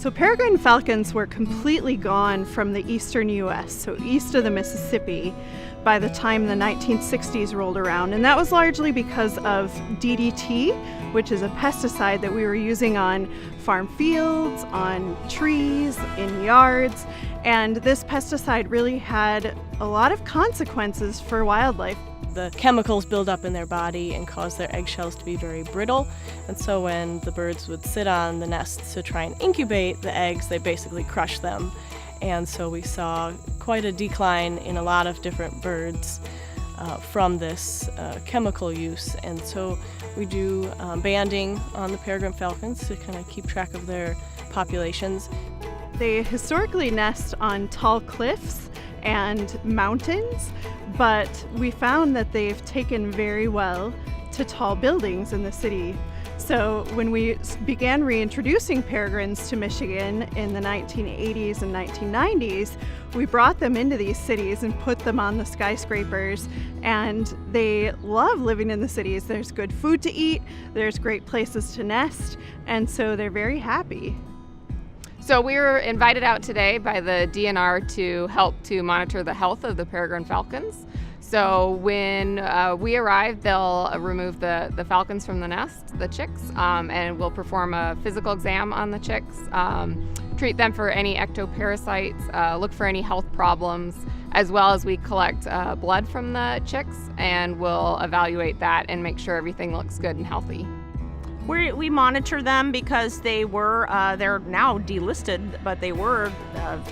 So peregrine falcons were completely gone from the eastern U.S., so east of the Mississippi, by the time the 1960s rolled around. And that was largely because of DDT, which is a pesticide that we were using on farm fields, on trees, in yards. And this pesticide really had a lot of consequences for wildlife. The chemicals build up in their body and cause their eggshells to be very brittle. And so when the birds would sit on the nests to try and incubate the eggs, they basically crush them. And so we saw quite a decline in a lot of different birds from this chemical use. And so we do banding on the peregrine falcons to kind of keep track of their populations. They historically nest on tall cliffs and mountains, but we found that they've taken very well to tall buildings in the city. So when we began reintroducing peregrines to Michigan in the 1980s and 1990s, we brought them into these cities and put them on the skyscrapers, and they love living in the cities. There's good food to eat, there's great places to nest, and so they're very happy. So we were invited out today by the DNR to help to monitor the health of the peregrine falcons. So when we arrive, they'll remove the falcons from the nest, the chicks, and we'll perform a physical exam on the chicks, treat them for any ectoparasites, look for any health problems, as well as we collect blood from the chicks, and we'll evaluate that and make sure everything looks good and healthy. We monitor them because they're now delisted, but they were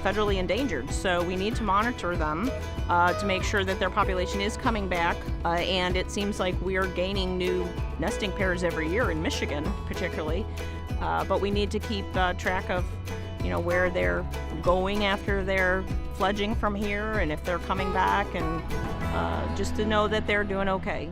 federally endangered. So we need to monitor them to make sure that their population is coming back. And it seems like we are gaining new nesting pairs every year in Michigan, particularly. But we need to keep track of, where they're going after they're fledging from here, and if they're coming back, and just to know that they're doing okay.